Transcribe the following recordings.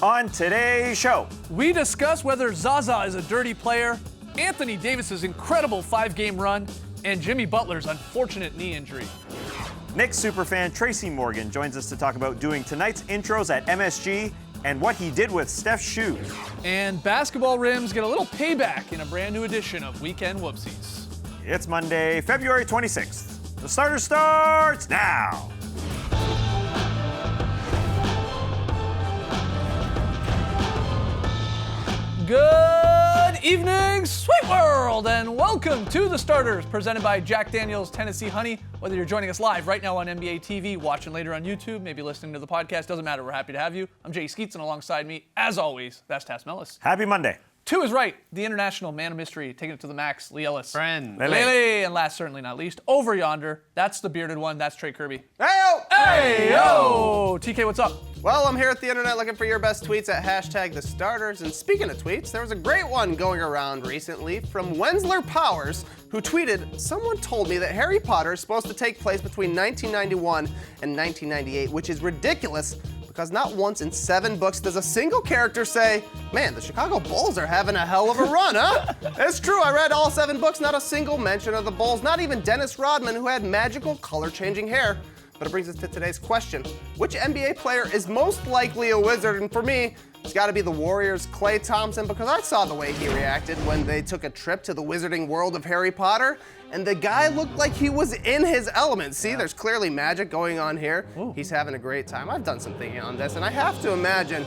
On today's show, we discuss whether Zaza is a dirty player, Anthony Davis's incredible 5-game run, and Jimmy Butler's unfortunate knee injury. Knicks superfan Tracy Morgan joins us to talk about doing tonight's intros at MSG and what he did with Steph's shoes. And basketball rims get a little payback in a brand new edition of Weekend Whoopsies. It's Monday, February 26th. The starter starts now. Good evening, sweet world, and welcome to The Starters, presented by Jack Daniel's Tennessee Honey. Whether you're joining us live right now on NBA TV, watching later on YouTube, maybe listening to the podcast, doesn't matter, we're happy to have you. I'm Jay Skeets, and alongside me, as always, that's Tass Mellis. Happy Monday. Two is right, the international man of mystery, taking it to the max, Lee Ellis. Friend. Lele. And last, certainly not least, over yonder, that's the bearded one, that's Trey Kirby. Hey-o! Hey, yo! TK, what's up? Well, I'm here at the internet looking for your best tweets at hashtag the starters. And speaking of tweets, there was a great one going around recently from Wensler Powers, who tweeted, "Someone told me that Harry Potter is supposed to take place between 1991 and 1998, which is ridiculous because not once in 7 books does a single character say, man, the Chicago Bulls are having a hell of a run, huh?" It's true, I read all 7 books, not a single mention of the Bulls, not even Dennis Rodman, who had magical color-changing hair. But it brings us to today's question. Which NBA player is most likely a Wizard? And for me, it's got to be the Warriors' Klay Thompson, because I saw the way he reacted when they took a trip to the wizarding world of Harry Potter, and the guy looked like he was in his element. See, there's clearly magic going on here. Ooh. He's having a great time. I've done some thinking on this, and I have to imagine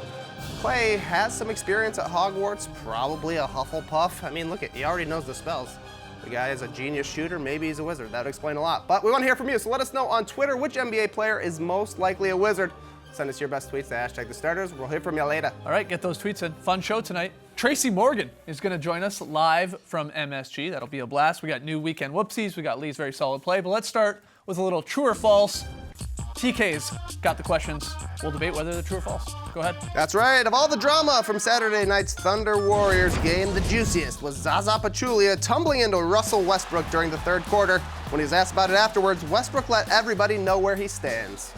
Klay has some experience at Hogwarts, probably a Hufflepuff. I mean, look, he already knows the spells. The guy is a genius shooter, maybe he's a wizard. That would explain a lot. But we want to hear from you, so let us know on Twitter which NBA player is most likely a wizard. Send us your best tweets to hashtag the starters. We'll hear from you later. All right, get those tweets in. Fun show tonight. Tracy Morgan is going to join us live from MSG. That'll be a blast. We got new Weekend Whoopsies. We got Lee's very solid play. But let's start with a little true or false. TK's got the questions. We'll debate whether they're true or false. Go ahead. That's right. Of all the drama from Saturday night's Thunder Warriors game, the juiciest was Zaza Pachulia tumbling into Russell Westbrook during the third quarter. When he was asked about it afterwards, Westbrook let everybody know where he stands.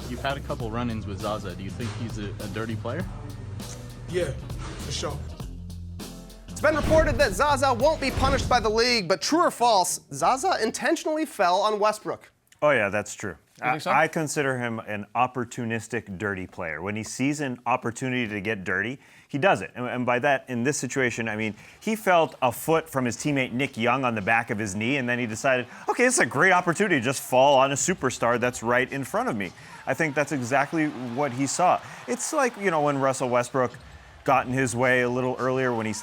You've had a couple run-ins with Zaza. Do you think he's a dirty player? Yeah, for sure. It's been reported that Zaza won't be punished by the league, but true or false, Zaza intentionally fell on Westbrook. Oh yeah, that's true. think so? I consider him an opportunistic dirty player. When he sees an opportunity to get dirty, he does it. And by that, in this situation, I mean, he felt a foot from his teammate Nick Young on the back of his knee, and then he decided, okay, this is a great opportunity to just fall on a superstar that's right in front of me. I think that's exactly what he saw. It's like, you know, when Russell Westbrook got in his way a little earlier when he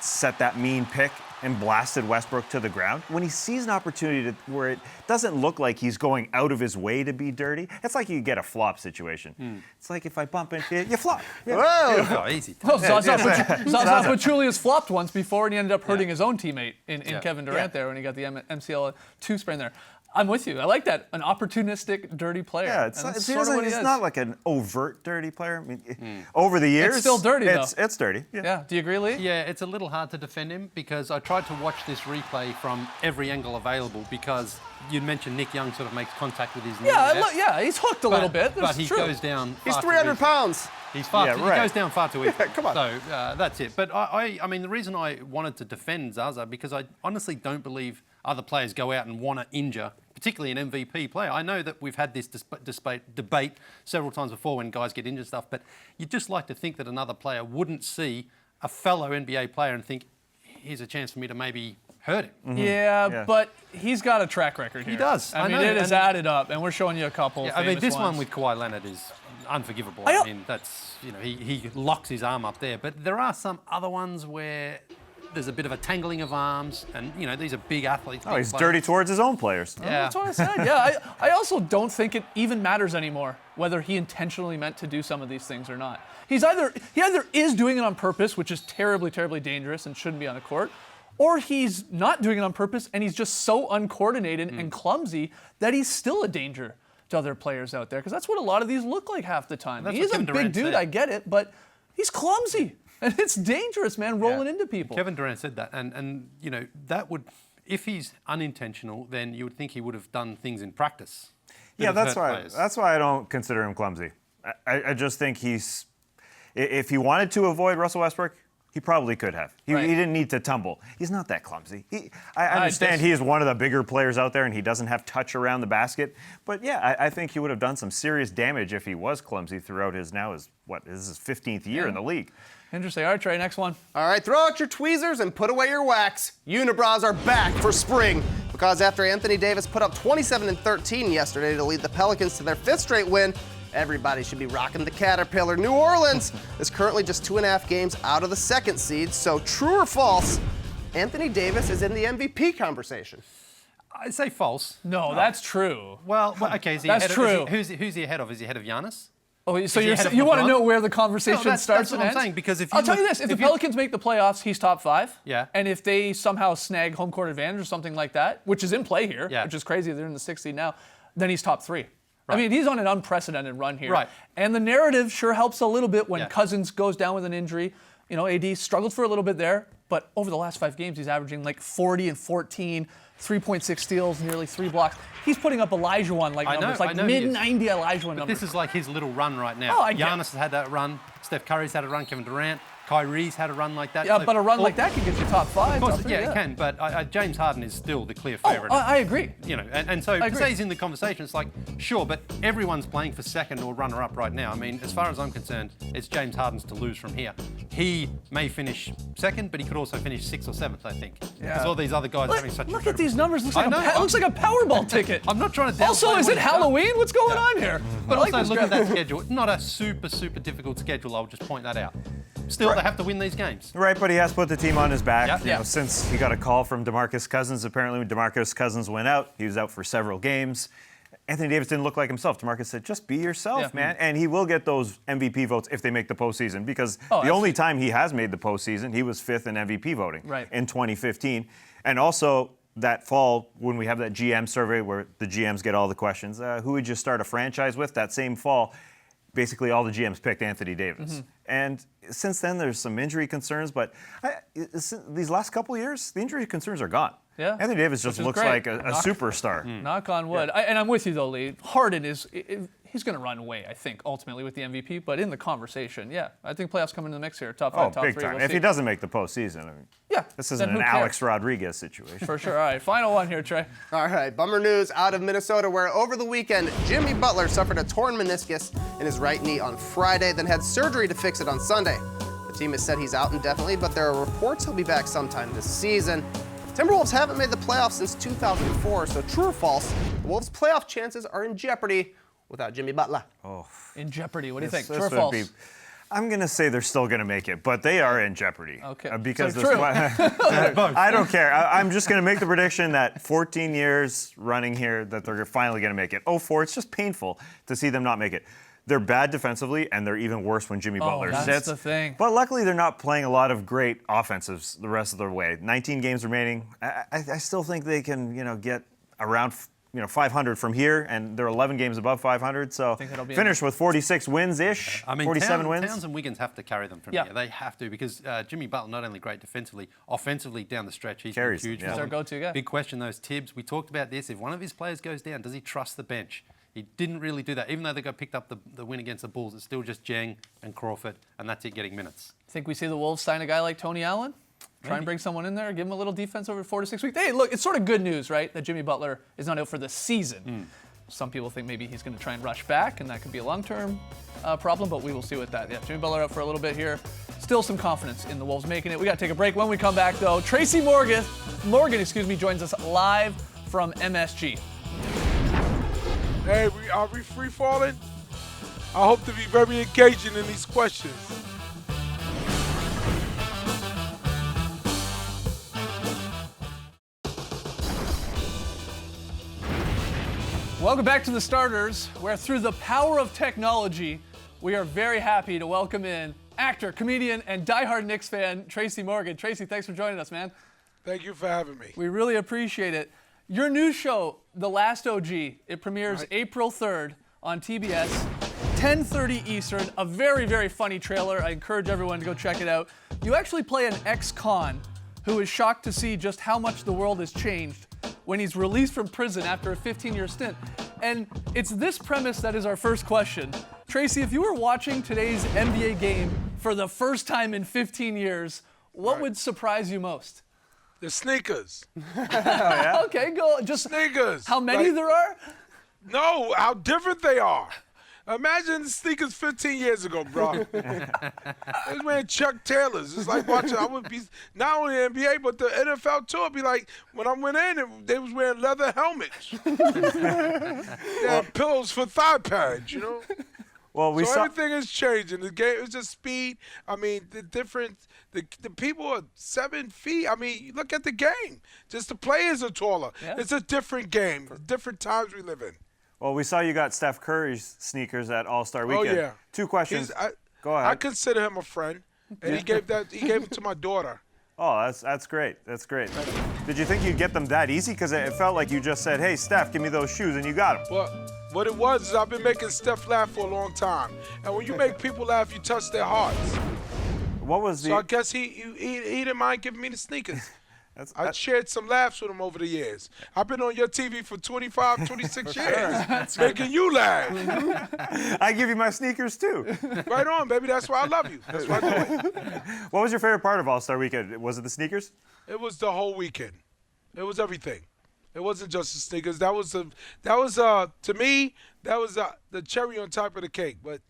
set that mean pick and blasted Westbrook to the ground. When he sees an opportunity where it doesn't look like he's going out of his way to be dirty, it's like you get a flop situation. It's like if I bump into you, you flop. Yeah. Whoa! Oh, easy. Well, Zaza Pachulia's flopped once before, and he ended up hurting his own teammate in Kevin Durant there when he got the MCL2 sprain there. I'm with you. I like that. An opportunistic, dirty player. Yeah, it's not like an overt dirty player. I mean, over the years, It's still dirty, though. It's dirty. Yeah. Do you agree, Lee? Yeah, it's a little hard to defend him because I tried to watch this replay from every angle available because you mentioned Nick Young sort of makes contact with his knee. Yeah, he's hooked a little bit. But That's he true. goes down. He's far too 300 easy. pounds. He's far. Yeah, He right. goes down far too easy. Come on. So that's it. But I mean, the reason I wanted to defend Zaza because I honestly don't believe other players go out and want to injure, particularly an MVP player. I know that we've had this debate several times before when guys get injured and stuff, but you'd just like to think that another player wouldn't see a fellow NBA player and think, here's a chance for me to maybe hurt him. Mm-hmm. Yeah, but he's got a track record here. He does. I I mean, know, it is and- added up, and we're showing you a couple. Yeah, I mean, famous this ones. one with Kawhi Leonard is unforgivable. I I don't- mean, that's, you know, he locks his arm up there. But there are some other ones where there's a bit of a tangling of arms, and, you know, these are big athletes. Oh, big he's players. dirty towards his own players. Yeah. That's what I said. Yeah, I also don't think it even matters anymore whether he intentionally meant to do some of these things or not. He either is doing it on purpose, which is terribly, terribly dangerous and shouldn't be on the court, or he's not doing it on purpose and he's just so uncoordinated and clumsy that he's still a danger to other players out there. Because that's what a lot of these look like half the time. That's He's what a Kevin big Durant dude, said. I get it, but he's clumsy. And it's dangerous, man, rolling into people. Kevin Durant said that, and you know, that would, if he's unintentional, then you would think he would have done things in practice. Yeah, that have that's hurt why. players. That's why I don't consider him clumsy. I just think he's If he wanted to avoid Russell Westbrook, he probably could have. He didn't need to tumble. He's not that clumsy. I understand he is one of the bigger players out there and he doesn't have touch around the basket. But yeah, I think he would have done some serious damage if he was clumsy throughout his this is his 15th year in the league. Interesting. All right, Trey, next one. All right, throw out your tweezers and put away your wax. Unibrows are back for spring because after Anthony Davis put up 27 and 13 yesterday to lead the Pelicans to their 5th straight win, everybody should be rocking the Caterpillar. New Orleans is currently just 2.5 games out of the 2nd seed. So true or false, Anthony Davis is in the MVP conversation. I'd say false. No, that's true. Well, okay. Is he That's ahead true. Of, who's he ahead of? Is he ahead of Giannis? Oh, so he ahead of you want to LeBron? know where the conversation No, that's starts what and I'm ends? saying, because if I'll you tell you look- this: if the if you- Pelicans make the playoffs, he's top 5. Yeah. And if they somehow snag home court advantage or something like that, which is in play here, Yeah. which is crazy, they're in the 6th seed now, then he's top 3. I mean, he's on an unprecedented run here. Right. And the narrative sure helps a little bit when Yeah. Cousins goes down with an injury. You know, AD struggled for a little bit there, but over the last 5 games, he's averaging like 40 and 14, 3.6 steals, nearly 3 blocks. He's putting up Elijah-1 like I know, numbers, like I know he is. mid-90 Elijah-1 numbers. This is like his little run right now. Oh, I get it. Giannis has had that run. Steph Curry's had a run. Kevin Durant. Kyrie's had a run like that. Yeah, So but a run all- like that can get you top 5. Of course, top 3, yeah, it can. But James Harden is still the clear Oh, favourite. I agree. You know, and so to agree. say he's in the conversation, it's like, sure, but everyone's playing for 2nd or runner-up right now. I mean, as far as I'm concerned, it's James Harden's to lose from here. He may finish 2nd, but he could also finish 6th or 7th, I think. Because all these other guys are having such Look at incredible- these numbers. Looks I like, know, it looks like a Powerball ticket. I'm not trying to downplay Also, is what it he's done. Halloween? What's going on here? But I like also this look guy. at that schedule. Not a super difficult schedule, I'll just point that out. Still, they have to win these games. Right, but he has put the team on his back. Yeah. You Yeah. know, since he got a call from DeMarcus Cousins, apparently when DeMarcus Cousins went out, he was out for several games. Anthony Davis didn't look like himself. DeMarcus said, just be yourself, Yeah. man. And he will get those MVP votes if they make the postseason because Oh, the only time he has made the postseason, he was 5th in MVP voting Right. in 2015. And also that fall, when we have that GM survey where the GMs get all the questions, who would you start a franchise with? That same fall, basically all the GMs picked Anthony Davis. Mm-hmm. And since then, there's some injury concerns, but these last couple of years, the injury concerns are gone. Yeah. Anthony Davis just Which is looks great. like a superstar. Knock on wood. And I'm with you, though, Lee. Harden he's going to run away, I think, ultimately with the MVP. But in the conversation, yeah, I think playoffs come into the mix here. Top 5, Oh, top big 3. time. We'll If see. he doesn't make the postseason, I mean, Yeah. this then isn't who an cares? Alex Rodriguez situation. For sure. All right, final one here, Trey. All right, bummer news out of Minnesota where over the weekend, Jimmy Butler suffered a torn meniscus in his right knee on Friday, then had surgery to fix it on Sunday. The team has said he's out indefinitely, but there are reports he'll be back sometime this season. Timberwolves haven't made the playoffs since 2004, so true or false, the Wolves' playoff chances are in jeopardy without Jimmy Butler. In jeopardy. What do you think? This True or would false? be- I'm going to say they're still going to make it, but they are in jeopardy. Okay. Because So this true. I don't care. I'm just going to make the prediction that 14 years running here that they're finally going to make it. 04, it's just painful to see them not make it. They're bad defensively, and they're even worse when Jimmy Butler that's sits. the thing. But luckily, they're not playing a lot of great offensives the rest of the way. 19 games remaining. I still think they can, get around, 500 from here, and they're 11 games above 500. So think that'll be finish with 46 wins-ish, I mean, 47 wins. Towns and Wiggins have to carry them from Yeah. here. They have to because Jimmy Butler not only great defensively, offensively down the stretch, he's Carries been huge. them, yeah. for He's them. our go-to guy. Big question, those Tibbs. We talked about this. If one of his players goes down, does he trust the bench? He didn't really do that. Even though they got picked up the win against the Bulls, it's still just Jeng and Crawford, and that's it getting minutes. Think we see the Wolves sign a guy like Tony Allen? Try and bring someone in there, give him a little defense over 4 to 6 weeks. Hey, look, it's sort of good news, right, that Jimmy Butler is not out for the season. Some people think maybe he's going to try and rush back, and that could be a long-term problem, but we will see with that. Yeah, Jimmy Butler out for a little bit here. Still some confidence in the Wolves making it. We got to take a break. When we come back, though, Tracy Morgan, joins us live from MSG. Hey, are we free falling? I hope to be very engaging in these questions. Welcome back to The Starters, where through the power of technology, we are very happy to welcome in actor, comedian, and diehard Knicks fan, Tracy Morgan. Tracy, thanks for joining us, man. Thank you for having me. We really appreciate it. Your new show, The Last OG, it premieres April 3rd on TBS, 10:30 Eastern. A very, very funny trailer. I encourage everyone to go check it out. You actually play an ex-con who is shocked to see just how much the world has changed when he's released from prison after a 15-year stint. And it's this premise that is our first question. Tracy, if you were watching today's NBA game for the first time in 15 years, what would surprise you most? The sneakers. Okay, go. Just Sneakers. how many Like, there are? No, how different they are. Imagine the sneakers 15 years ago, bro. They was wearing Chuck Taylors. It's like watching, I would be, not only the NBA, but the NFL too. It'd be like, when I went in, they was wearing leather helmets. They had pillows for thigh pads, you know? Well, we So saw. everything is changing. The game is just speed. I mean, the people are 7 feet. I mean, look at the game. Just the players are taller. Yeah. It's a different game. Different times we live in. Well, we saw you got Steph Curry's sneakers at All-Star Weekend. Oh yeah. Two questions. Go I ahead. consider him a friend, and he gave it to my daughter. Oh, that's great. That's great. Did you think you'd get them that easy? Because it felt like you just said, "Hey, Steph, give me those shoes," and you got them. Well, what it was is I've been making Steph laugh for a long time, and when you make people laugh, you touch their hearts. What was the? So I guess he didn't mind giving me the sneakers. I shared some laughs with him over the years. I've been on your TV for 25, 26 years, making you laugh. I give you my sneakers too. Right on, baby. That's why I love you. That's why I do it. What was your favorite part of All-Star Weekend? Was it the sneakers? It was the whole weekend. It was everything. It wasn't just the sneakers. To me, that was the cherry on top of the cake. But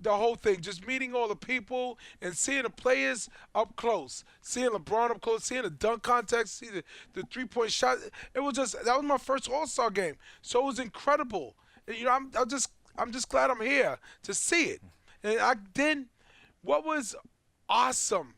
the whole thing, just meeting all the people and seeing the players up close, seeing LeBron up close, seeing the dunk contest, see the three-point shot. It was just, that was my first All-Star game. So it was incredible. And, you know, I'm just glad I'm here to see it. And what was awesome,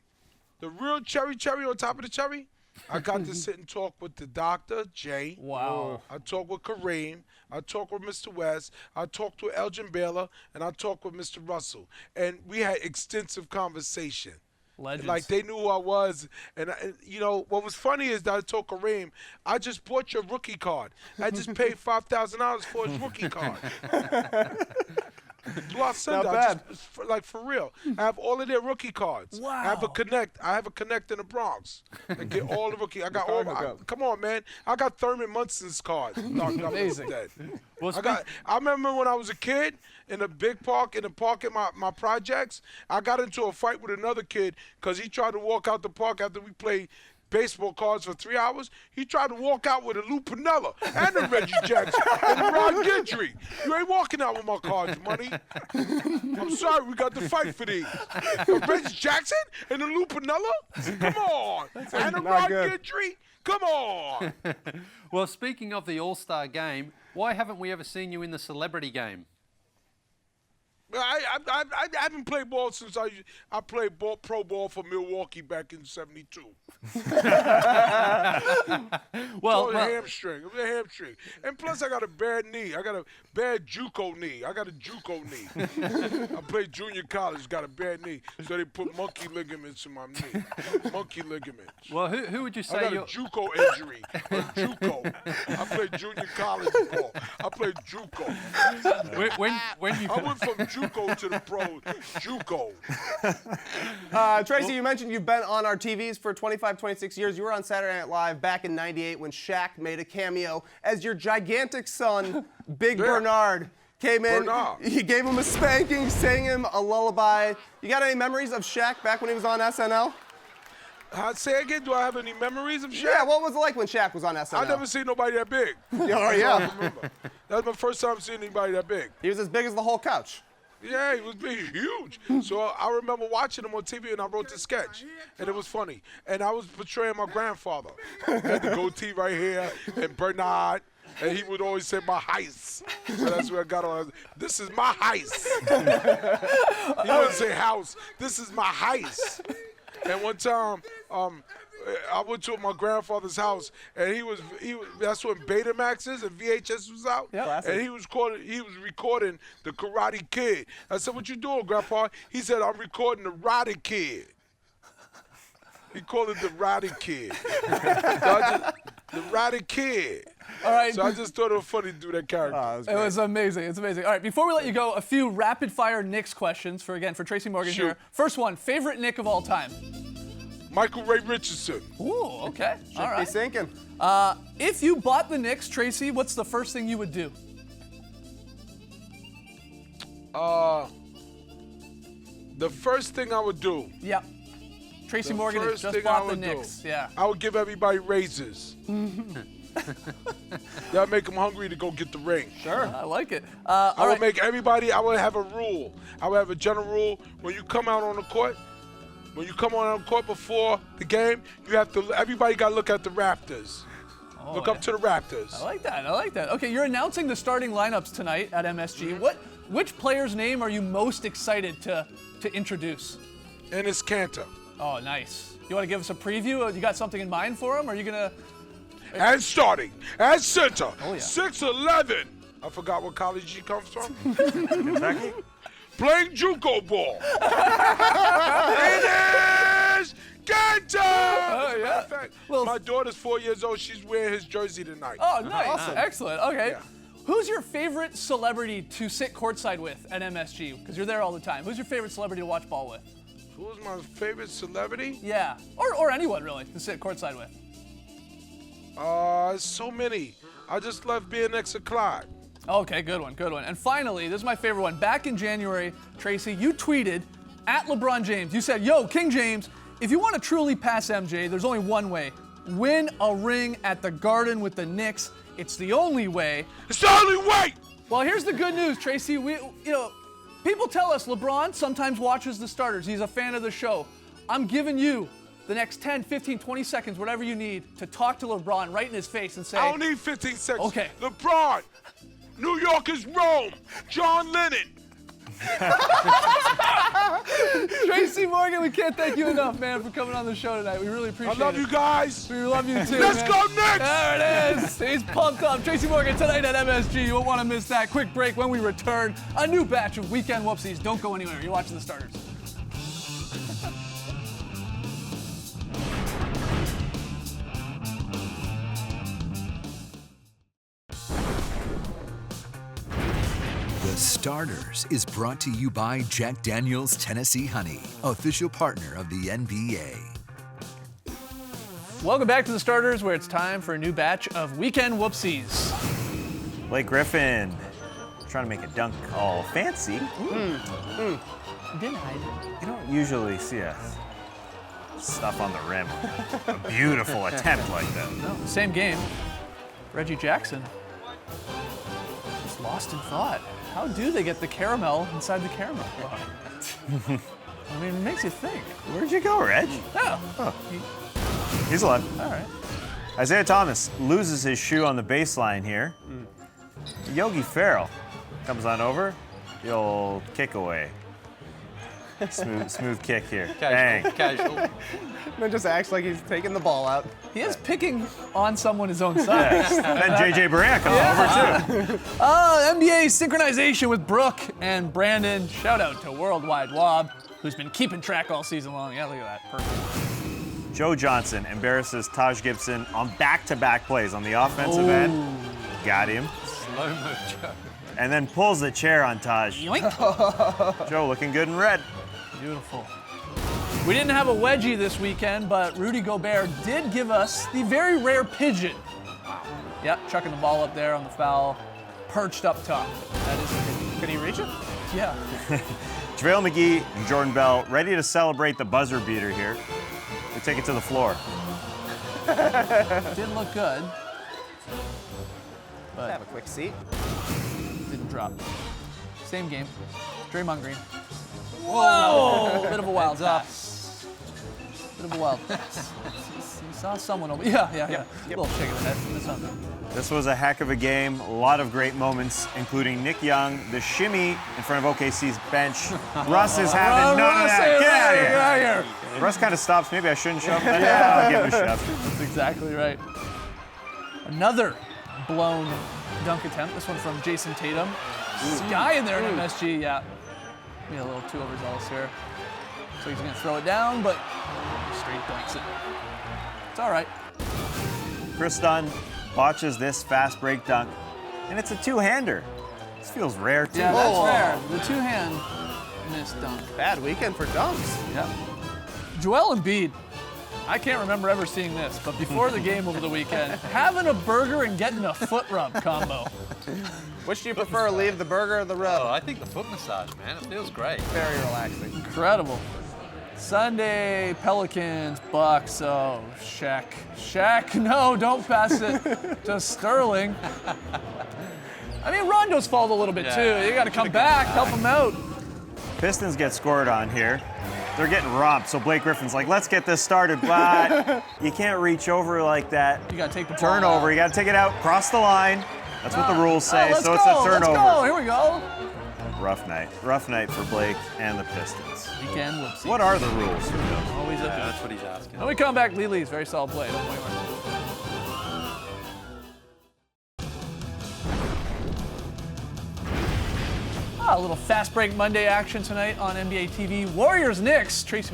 the real cherry on top of the cherry, I got to sit and talk with the doctor, Jay. Wow. I talked with Kareem. I talked with Mr. West. I talked with Elgin Baylor. And I talked with Mr. Russell. And we had extensive conversation. Legends. Like, they knew who I was. And you know, what was funny is that I told Kareem, I just bought your rookie card. I just paid $5,000 for his rookie card. Well, I'll send Not it. Like, for real. I have all of their rookie cards. Wow. I have a connect in the Bronx. I get all the rookie. I got all. Come on, man. I got Thurman Munson's card. Amazing. Well, I remember when I was a kid in a big park, in my projects, I got into a fight with another kid because he tried to walk out the park after we played baseball cards for 3 hours. He tried to walk out with a Lou Piniella and a Reggie Jackson and a Ron Guidry. You ain't walking out with my cards, money. I'm sorry, we got to fight for these. A Reggie Jackson and a Lou Piniella? Come on. And a Ron Guidry? Come on. well, speaking of the All-Star game, why haven't we ever seen you in the celebrity game? I haven't played ball since I played pro ball for Milwaukee back in '72. Well, It was a hamstring. And plus, I got a bad knee. I got a bad JUCO knee. I got a JUCO knee. I played junior college, got a bad knee. So they put monkey ligaments in my knee. Monkey ligaments. well, who would you I say got a you're? JUCO injury. A JUCO. I played junior college ball. I played JUCO. When you I went from JUCO to the pros. JUCO. Tracy, you mentioned you've been on our TVs for 25, 26 years. You were on Saturday Night Live back in '98 when Shaq made a cameo as your gigantic son, Big Bernard, came in. Bernard. He gave him a spanking, sang him a lullaby. You got any memories of Shaq back when he was on SNL? Say again, do I have any memories of Shaq? Yeah, what was it like when Shaq was on SNL? I never seen nobody that big. Oh, That's all I yeah. remember. That was my first time seeing anybody that big. He was as big as the whole couch. Yeah, he was big, huge. So I remember watching him on TV, and I wrote the sketch, and it was funny. And I was portraying my grandfather. He had the goatee right here, and Bernard, and he would always say my heist. So that's where I got on. This is my heist. He wouldn't say house. This is my heist. And one time, I went to my grandfather's house, and he was that's when Betamaxes and VHS was out. Yep. And he was recording the Karate Kid. I said, "What you doing, Grandpa?" He said, "I'm recording the Roddy Kid." He called it the Roddy Kid. The Roddy Kid. All right. So I just thought it was funny to do that character. It was amazing. It's amazing. All right, before we let you go, a few rapid-fire Knicks questions for Tracy Morgan Shoot. here. First one, favorite Knick of all time? Michael Ray Richardson. Ooh, okay. All Be right. sinking. If you bought the Knicks, Tracy, what's the first thing you would do? The first thing I would do, Yep. Tracy Morgan has first just thing I bought the would do, Knicks. Yeah. I would give everybody raises. That'll make them hungry to go get the ring. Sure. I like it. I All would right. make everybody, I would have a rule. I would have a general rule. When you come out on the court, before the game, everybody got to look at the Rafters. Look up to the Raptors. I like that. Okay, you're announcing the starting lineups tonight at MSG. Which player's name are you most excited to introduce? And it's Cantor. Oh, nice. You want to give us a preview? You got something in mind for him? Or are you gonna? And starting at center, Oh, yeah. 6'11". I forgot what college he comes from. Kentucky? Playing JUCO ball. It is Cantor! Oh, yeah. Matter of fact, Well- my daughter's 4 years old. She's wearing his jersey tonight. Oh, nice. Awesome. Excellent. Okay. Yeah. Who's your favorite celebrity to sit courtside with at MSG? Because you're there all the time. Who's your favorite celebrity to watch ball with? Who's my favorite celebrity? Yeah. Or anyone really to sit courtside with. So many. I just love being next to Clyde. Okay, good one. And finally, this is my favorite one. Back in January, Tracy, you tweeted at LeBron James. You said, "Yo, King James, if you want to truly pass MJ, there's only one way. Win a ring at the Garden with the Knicks. It's the only way." It's the only way! Well, here's the good news, Tracy. People tell us LeBron sometimes watches the starters. He's a fan of the show. I'm giving you the next 10, 15, 20 seconds, whatever you need, to talk to LeBron right in his face and say, I don't need 15 seconds. Okay. LeBron, New York is Rome. John Lennon. Tracy Morgan, we can't thank you enough, man, for coming on the show tonight. We really I appreciate it. love you guys. We love you too. Let's man. go Knicks! There it is. He's pumped up. Tracy Morgan tonight at MSG. You won't want to miss that. Quick break. When we return, a new batch of Weekend Whoopsies. Don't go anywhere. You're watching the starters. The Starters is brought to you by Jack Daniel's Tennessee Honey, official partner of the NBA. Welcome back to the starters, where it's time for a new batch of Weekend Whoopsies. Blake Griffin trying to make a dunk all fancy. Denied. You don't usually see a stuff on the rim. A beautiful attempt like that. No, same game. Reggie Jackson just lost in thought. How do they get the caramel inside the caramel bar? I mean, it makes you think. Where'd you go, Reg? Oh, He's alive. all right. Isaiah Thomas loses his shoe on the baseline here. Yogi Ferrell comes on over. The old kick away. Smooth kick here. Bang. Casual. Then just acts like he's taking the ball out. He is picking on someone his own size. Then JJ Barea comes over too. NBA synchronization with Brooke and Brandon. Shout out to Worldwide Wob, who's been keeping track all season long. Yeah, look at that. Perfect. Joe Johnson embarrasses Taj Gibson on back-to-back plays on the offensive end. Got him. Slow-mo Joe. And then pulls the chair on Taj. Yoink. Joe looking good in red. Beautiful. We didn't have a wedgie this weekend, but Rudy Gobert did give us the very rare pigeon. Yep, chucking the ball up there on the foul, perched up top. That is a pigeon. Could he reach it? Yeah. JaVale McGee and Jordan Bell ready to celebrate the buzzer beater here. We take it to the floor. Didn't look good, but Have a quick seat. didn't drop. Same game. Draymond Green. Whoa! Bit of a wild pass. Bit of a wild pass. You saw someone over. Yeah. A little shake of the head. That's nothing. This was a heck of a game. A lot of great moments, including Nick Young, the shimmy in front of OKC's bench. Russ is having none of that. Get out of here. Get out of here. Russ kind of stops. Maybe I shouldn't shove. But yeah, I'll give it a shove. That's exactly right. Another blown dunk attempt. This one from Jason Tatum. Sky in there in MSG. Yeah. Maybe a little too overzealous here. So he's going to throw it down, but straight dunks it. It's all right. Chris Dunn watches this fast break dunk, and it's a two-hander. This feels rare, too. Yeah, that's rare. The two-hand missed dunk. Bad weekend for dunks. Yeah. Joel Embiid I can't remember ever seeing this, but before the game over the weekend, having a burger and getting a foot rub combo. Which do you prefer, leave the burger or the Oh, rub? I think the foot massage, man. It feels great. Very relaxing. Incredible. Sunday, Pelicans, Bucks. Oh, Shaq, no, don't pass it to Sterling. I mean, Rondo's fault a little bit too. You got to come back, help him out. Pistons get scored on here. They're getting romped, so Blake Griffin's like, let's get this started, but you can't reach over like that. You got to take the ball Turnover, out. you got to take it out, cross the line. That's what the rules say, let's so it's go, a turnover. Let's go. Here we go. Rough night for Blake and the Pistons. Weekend whoopsie. What are the rules? Always a That's what he's asking. When we come back, Lee Lee's very solid play. Don't worry. A little fast break Monday action tonight on NBA TV. Warriors Knicks. Tracy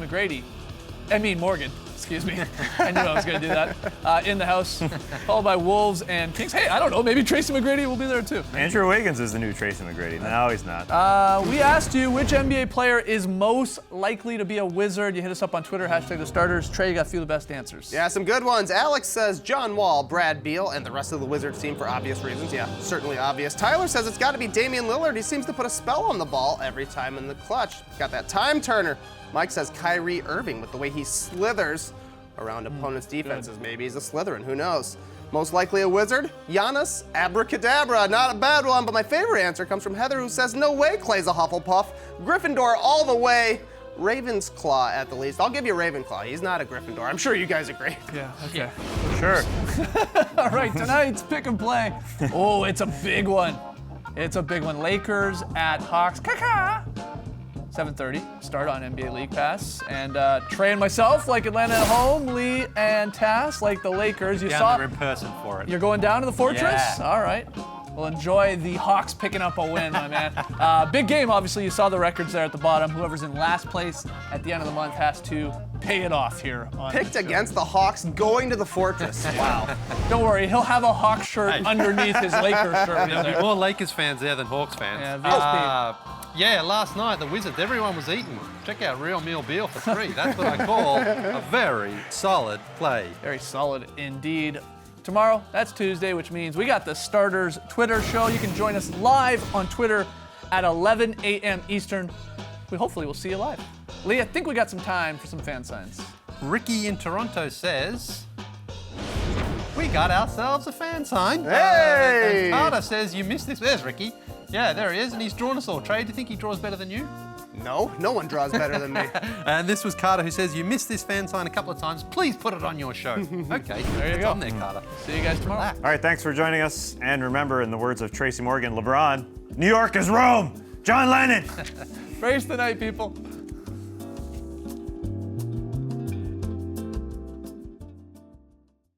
Morgan. Excuse me. I knew I was going to do that. In the house, followed by Wolves and Kings. Hey, I don't know. Maybe Tracy McGrady will be there too. Andrew Wiggins is the new Tracy McGrady. No, he's not. We asked you which NBA player is most likely to be a Wizard. You hit us up on Twitter, #thestarters. Trey, you got a few of the best answers. Yeah, some good ones. Alex says John Wall, Brad Beal, and the rest of the Wizards team for obvious reasons. Yeah, certainly obvious. Tyler says it's got to be Damian Lillard. He seems to put a spell on the ball every time in the clutch. Got that time turner. Mike says Kyrie Irving with the way he slithers around opponents' defenses. Maybe he's a Slytherin, who knows? Most likely a Wizard, Giannis Abracadabra. Not a bad one, but my favorite answer comes from Heather, who says no way Clay's a Hufflepuff. Gryffindor all the way. Ravensclaw at the least. I'll give you Ravenclaw. He's not a Gryffindor. I'm sure you guys agree. Yeah, okay. Sure. All right, tonight's pick and play. Oh, it's a big one. It's a big one. Lakers at Hawks. 7:30. Start on NBA League Pass. And Trey and myself like Atlanta at home. Lee and Tass like the Lakers. You Down saw there in person for it. You're going down to the Fortress? Yeah. All right. Well, enjoy the Hawks picking up a win, my man. Big game, obviously. You saw the records there at the bottom. Whoever's in last place at the end of the month has to pay it off here. Picked against the Hawks going to the Fortress. Wow. Don't worry, he'll have a Hawks shirt underneath his Lakers shirt. There'll be more Lakers fans there than Hawks fans. Yeah, VSP. Yeah, last night, the Wizards, everyone was eating. Check out Real Meal Beal for free. That's what I call a very solid play. Very solid indeed. Tomorrow, that's Tuesday, which means we got the Starters Twitter show. You can join us live on Twitter at 11 a.m. Eastern. We hopefully will see you live. Lee, I think we got some time for some fan signs. Ricky in Toronto says, we got ourselves a fan sign. Hey! And Carter says, you missed this. There's Ricky. Yeah, there he is, and he's drawn us all. Trey, do you think he draws better than you? No, no one draws better than me. And this was Carter who says, you missed this fan sign a couple of times. Please put it on your show. Okay, there you it's go. on there, Carter. See you guys tomorrow. All right, thanks for joining us. And remember, in the words of Tracy Morgan, LeBron, New York is Rome. John Lennon. Race the night, people.